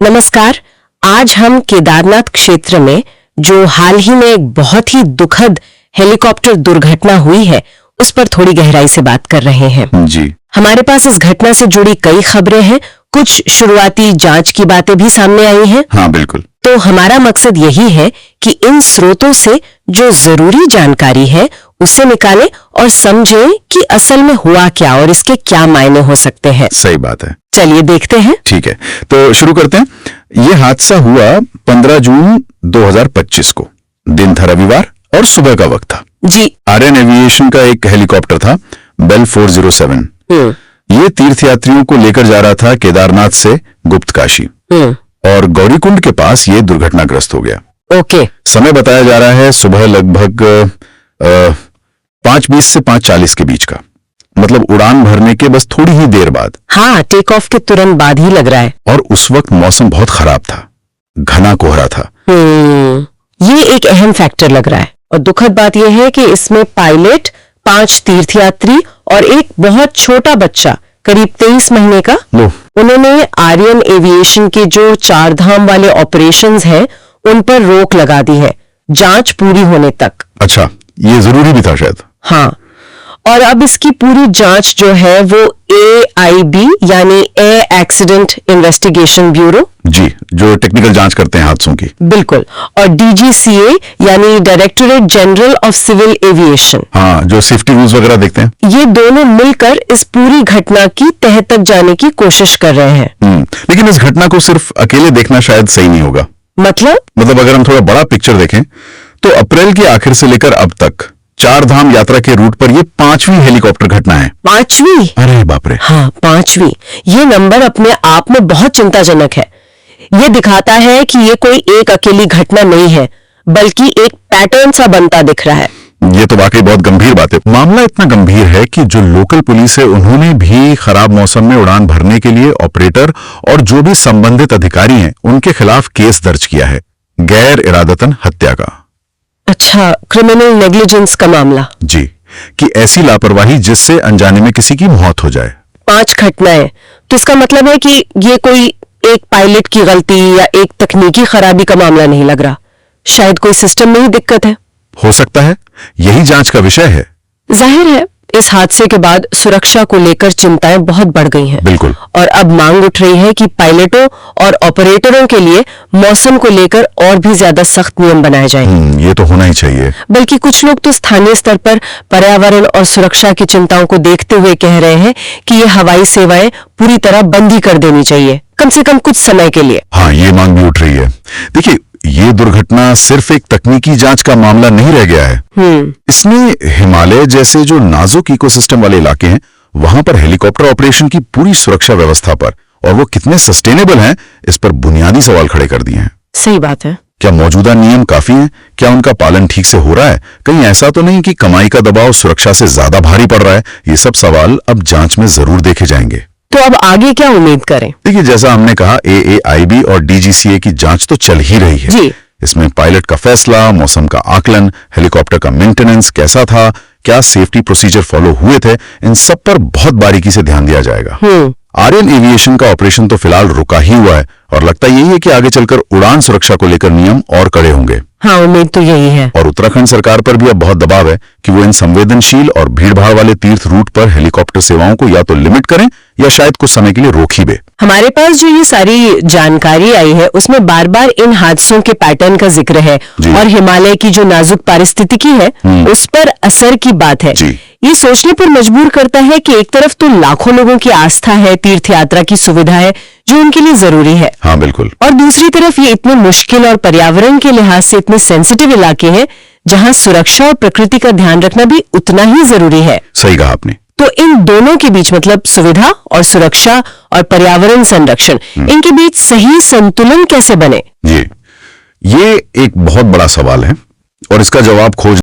नमस्कार। आज हम केदारनाथ क्षेत्र में जो हाल ही में एक बहुत ही दुखद हेलीकॉप्टर दुर्घटना हुई है उस पर थोड़ी गहराई से बात कर रहे हैं। जी। हमारे पास इस घटना से जुड़ी कई खबरें हैं, कुछ शुरुआती जांच की बातें भी सामने आई हैं। हाँ बिल्कुल। तो हमारा मकसद यही है कि इन स्रोतों से जो जरूरी जानकारी है उसे निकालें और समझें कि असल में हुआ क्या और इसके क्या मायने हो सकते हैं। सही बात है। चलिए देखते हैं। ठीक है, तो शुरू करते हैं। ये हादसा हुआ 15 जून 2025 को। दिन था रविवार और सुबह का वक्त था। जी। आर्यन एविएशन का एक हेलीकॉप्टर था, बेल 407। ये तीर्थयात्रियों को लेकर जा रहा था केदारनाथ से गुप्त काशी, और गौरीकुंड के पास ये दुर्घटनाग्रस्त हो गया। ओके। समय बताया जा रहा है सुबह लगभग 5:20 से 5:40 के बीच का, मतलब उड़ान भरने के बस थोड़ी ही देर बाद। हाँ, टेक ऑफ के तुरंत बाद ही लग रहा है। और उस वक्त मौसम बहुत खराब था, घना कोहरा था। ये एक अहम फैक्टर लग रहा है। और दुखद बात यह है कि इसमें पायलट, 5 तीर्थयात्री और एक बहुत छोटा बच्चा करीब 23 महीने का, उन्होंने आर्यन एविएशन के जो 4 धाम वाले ऑपरेशंस हैं उन पर रोक लगा दी है, जांच पूरी होने तक। अच्छा, ये जरूरी भी था शायद। हाँ, और अब इसकी पूरी जांच जो है वो AIB यानी एयर एक्सीडेंट इन्वेस्टिगेशन ब्यूरो, जी, जो टेक्निकल जांच करते हैं हादसों की। बिल्कुल, और DGCA यानी directorate general of civil aviation, हाँ, जो सेफ्टी रूल्स वगैरह देखते हैं, ये दोनों मिलकर इस पूरी घटना की तह तक जाने की कोशिश कर रहे हैं। लेकिन इस घटना को सिर्फ अकेले देखना शायद सही नहीं होगा। मतलब अगर हम थोड़ा बड़ा पिक्चर देखें तो अप्रैल के आखिर से लेकर अब तक 4 धाम यात्रा के रूट पर ये 5वीं हेलीकॉप्टर घटना है। 5वीं? अरे बाप रे। हाँ, 5वीं। ये नंबर अपने आप में बहुत चिंताजनक है। ये दिखाता है कि ये कोई एक अकेली घटना नहीं है, बल्कि एक पैटर्न सा बनता दिख रहा है। ये तो वाकई बहुत गंभीर बात है। मामला इतना गंभीर है कि जो लोकल पुलिस है उन्होंने भी खराब मौसम में उड़ान भरने के लिए ऑपरेटर और जो भी संबंधित अधिकारी हैं उनके खिलाफ केस दर्ज किया है, गैर इरादतन हत्या का। अच्छा, क्रिमिनल नेग्लिजेंस का मामला। जी, कि ऐसी लापरवाही जिससे अनजाने में किसी की मौत हो जाए। 5 घटनाएं, तो इसका मतलब है कि ये कोई एक पायलट की गलती या एक तकनीकी खराबी का मामला नहीं लग रहा, शायद कोई सिस्टम में ही दिक्कत है। हो सकता है, यही जांच का विषय है। जाहिर है इस हादसे के बाद सुरक्षा को लेकर चिंताएं बहुत बढ़ गई हैं। बिल्कुल। और अब मांग उठ रही है कि पायलटों और ऑपरेटरों के लिए मौसम को लेकर और भी ज्यादा सख्त नियम बनाए जाएं। ये तो होना ही चाहिए। बल्कि कुछ लोग तो स्थानीय स्तर पर पर्यावरण और सुरक्षा की चिंताओं को देखते हुए कह रहे हैं कि ये हवाई सेवाएं पूरी तरह बंद ही कर देनी चाहिए, कम से कम कुछ समय के लिए। हाँ, ये मांग भी उठ रही है। देखिए, ये दुर्घटना सिर्फ एक तकनीकी जांच का मामला नहीं रह गया है। इसमें हिमालय जैसे जो नाजुक इकोसिस्टम वाले इलाके हैं वहां पर हेलीकॉप्टर ऑपरेशन की पूरी सुरक्षा व्यवस्था पर और वो कितने सस्टेनेबल हैं, इस पर बुनियादी सवाल खड़े कर दिए हैं। सही बात है। क्या मौजूदा नियम काफी हैं? क्या उनका पालन ठीक से हो रहा है? कहीं ऐसा तो नहीं कि कमाई का दबाव सुरक्षा से ज्यादा भारी पड़ रहा है? ये सब सवाल अब जांच में जरूर देखे जाएंगे। तो अब आगे क्या उम्मीद करें? देखिए, जैसा हमने कहा, AIB और DGCA की जांच तो चल ही रही है। जी। इसमें पायलट का फैसला, मौसम का आकलन, हेलीकॉप्टर का मेंटेनेंस कैसा था, क्या सेफ्टी प्रोसीजर फॉलो हुए थे, इन सब पर बहुत बारीकी से ध्यान दिया जाएगा। आर्यन एविएशन का ऑपरेशन तो फिलहाल रुका ही हुआ है और लगता यही है कि आगे चलकर उड़ान सुरक्षा को लेकर नियम और कड़े होंगे। हाँ, उम्मीद तो यही है। और उत्तराखंड सरकार पर भी अब बहुत दबाव है कि वो इन संवेदनशील और भीड़भाड़ वाले तीर्थ रूट पर हेलीकॉप्टर सेवाओं को या तो लिमिट करें या शायद कुछ समय के लिए रोक ही दे। हमारे पास जो ये सारी जानकारी आई है उसमें बार बार इन हादसों के पैटर्न का जिक्र है और हिमालय की जो नाजुक पारिस्थितिकी है उस पर असर की बात है। ये सोचने पर मजबूर करता है कि एक तरफ तो लाखों लोगों की आस्था है, तीर्थ यात्रा की सुविधा है जो उनके लिए जरूरी है। हाँ बिल्कुल। और दूसरी तरफ ये इतने मुश्किल और पर्यावरण के लिहाज से इतने सेंसिटिव इलाके हैं जहां सुरक्षा और प्रकृति का ध्यान रखना भी उतना ही जरूरी है। सही कहा आपने। तो इन दोनों के बीच, मतलब सुविधा और सुरक्षा और पर्यावरण संरक्षण, इनके बीच सही संतुलन कैसे बने? ये एक बहुत बड़ा सवाल है और इसका जवाब खोज